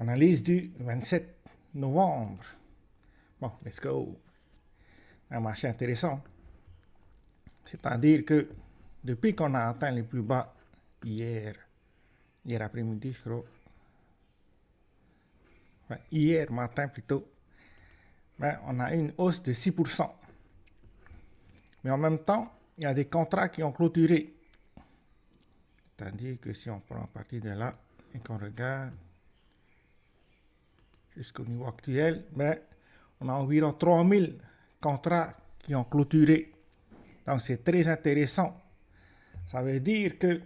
Analyse du 27 novembre. Bon, let's go. Un marché intéressant. C'est-à-dire que depuis qu'on a atteint les plus bas hier après-midi, je crois, hier matin plutôt, on a une hausse de 6%. Mais en même temps, il y a des contrats qui ont clôturé. C'est-à-dire que si on prend à partir de là et qu'on regarde jusqu'au niveau actuel, on a environ 3000 contrats qui ont clôturé. Donc c'est très intéressant. Ça veut dire que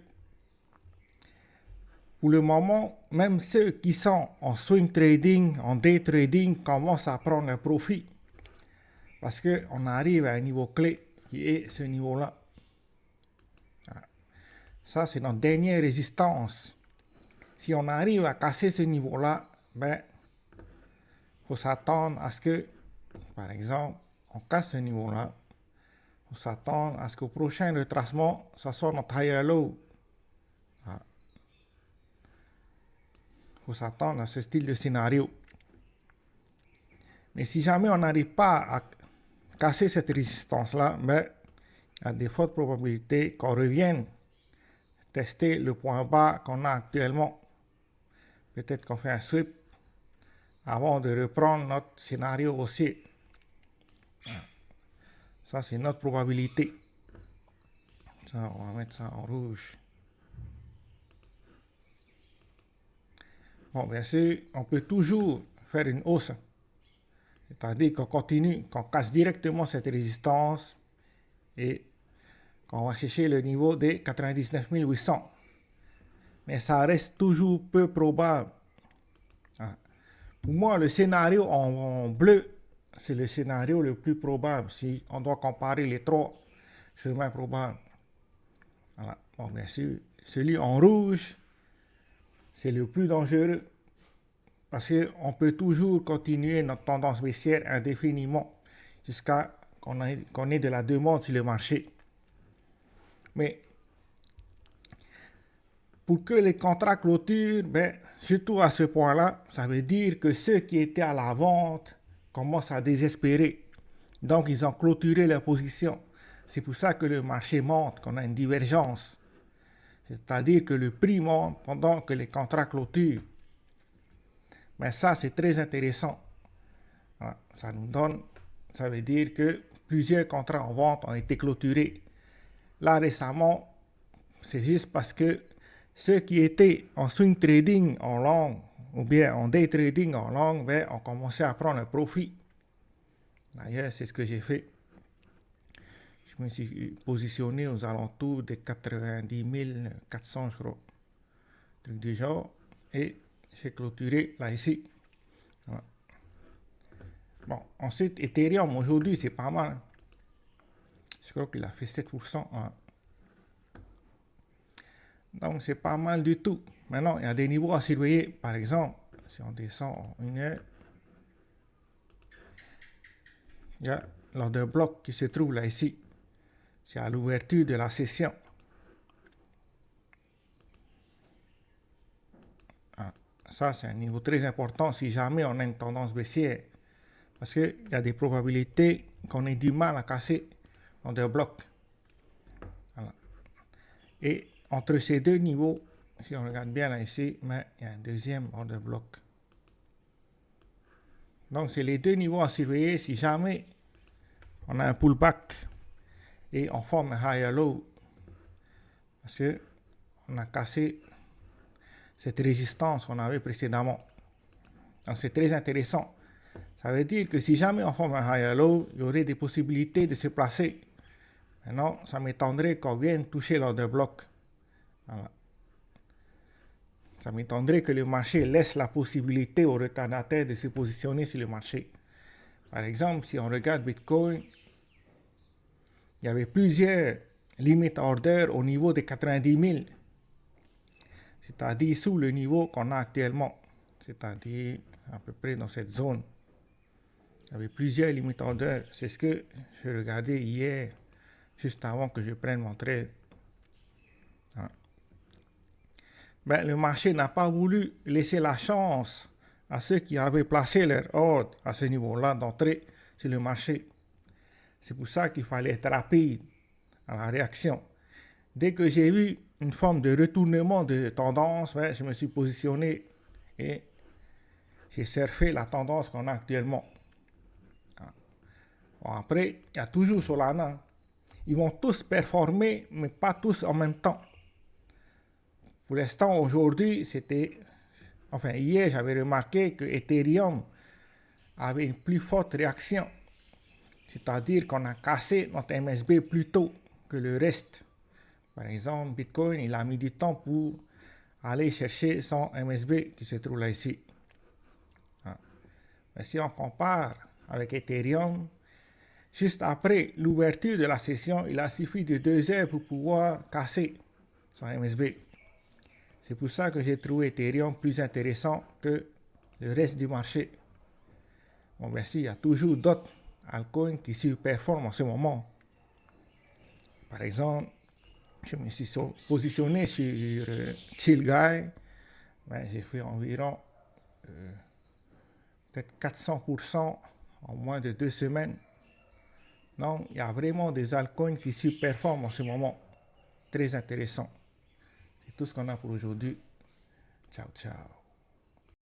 pour le moment, même ceux qui sont en swing trading, en day trading, commencent à prendre un profit. Parce qu'on arrive à un niveau clé qui est ce niveau-là. Ça, c'est notre dernière résistance. Si on arrive à casser ce niveau-là, il faut s'attendre à ce que, par exemple, on casse ce niveau-là. Il faut s'attendre à ce qu'au prochain retracement, ça soit notre higher low. Il faut s'attendre à ce style de scénario. Mais si jamais on n'arrive pas à casser cette résistance-là, il y a des fortes probabilités qu'on revienne tester le point bas qu'on a actuellement. Peut-être qu'on fait un sweep avant de reprendre notre scénario haussier. Ça, c'est notre probabilité. Ça, on va mettre ça en rouge. Bon, bien sûr, on peut toujours faire une hausse. C'est-à-dire qu'on continue, qu'on casse directement cette résistance et qu'on va chercher le niveau des 99 800. Mais ça reste toujours peu probable. Pour moi, le scénario en bleu, c'est le scénario le plus probable si on doit comparer les trois chemins probables. Voilà. Bon, bien sûr, celui en rouge, c'est le plus dangereux parce qu'on peut toujours continuer notre tendance baissière indéfiniment jusqu'à qu'on ait de la demande sur le marché. Mais pour que les contrats clôturent, surtout à ce point-là, ça veut dire que ceux qui étaient à la vente commencent à désespérer. Donc, ils ont clôturé leur position. C'est pour ça que le marché monte, qu'on a une divergence. C'est-à-dire que le prix monte pendant que les contrats clôturent. Mais ça, c'est très intéressant. Voilà. Ça veut dire que plusieurs contrats en vente ont été clôturés. Là, récemment, c'est juste parce que ceux qui étaient en swing trading en long ou bien en day trading en long ont commencé à prendre un profit. D'ailleurs, c'est ce que j'ai fait. Je me suis positionné aux alentours de 90 400, je crois. Truc du genre. Et j'ai clôturé là ici. Voilà. Bon, ensuite, Ethereum, aujourd'hui, c'est pas mal. Je crois qu'il a fait 7%. Voilà. Donc, c'est pas mal du tout. Maintenant, il y a des niveaux à surveiller. Par exemple, si on descend en 1 heure, il y a l'order bloc qui se trouve là ici. C'est à l'ouverture de la session. Ça, c'est un niveau très important si jamais on a une tendance baissière. Parce qu'il y a des probabilités qu'on ait du mal à casser l'order bloc. Voilà. Et entre ces deux niveaux, si on regarde bien là ici, il y a un deuxième order bloc. Donc, c'est les deux niveaux à surveiller si jamais on a un pullback et on forme un higher low. Parce qu'on a cassé cette résistance qu'on avait précédemment. Donc, c'est très intéressant. Ça veut dire que si jamais on forme un higher low, il y aurait des possibilités de se placer. Maintenant, ça m'étonnerait qu'on vienne toucher l'order bloc. Voilà. Ça m'étonnerait que le marché laisse la possibilité aux retardataires de se positionner sur le marché. Par exemple, si on regarde Bitcoin, il y avait plusieurs limit orders au niveau de 90 000. C'est-à-dire sous le niveau qu'on a actuellement. C'est-à-dire à peu près dans cette zone. Il y avait plusieurs limit orders. C'est ce que je regardais hier, juste avant que je prenne mon trade. Le marché n'a pas voulu laisser la chance à ceux qui avaient placé leur ordre à ce niveau-là d'entrée sur le marché. C'est pour ça qu'il fallait être rapide à la réaction. Dès que j'ai vu une forme de retournement de tendance, je me suis positionné et j'ai surfé la tendance qu'on a actuellement. Bon, après, il y a toujours Solana. Ils vont tous performer, mais pas tous en même temps. Pour l'instant, aujourd'hui, hier, j'avais remarqué que Ethereum avait une plus forte réaction. C'est-à-dire qu'on a cassé notre MSB plus tôt que le reste. Par exemple, Bitcoin, il a mis du temps pour aller chercher son MSB qui se trouve là ici. Mais si on compare avec Ethereum, juste après l'ouverture de la session, il a suffi de 2 heures pour pouvoir casser son MSB. C'est pour ça que j'ai trouvé Ethereum plus intéressant que le reste du marché. Bon, bien sûr, il y a toujours d'autres altcoins qui surperforment en ce moment. Par exemple, je me suis positionné sur Chill Guy. J'ai fait environ peut-être 400% en moins de 2 semaines. Donc, il y a vraiment des altcoins qui surperforment en ce moment. Très intéressant. C'est tout ce qu'on a pour aujourd'hui. Ciao, ciao.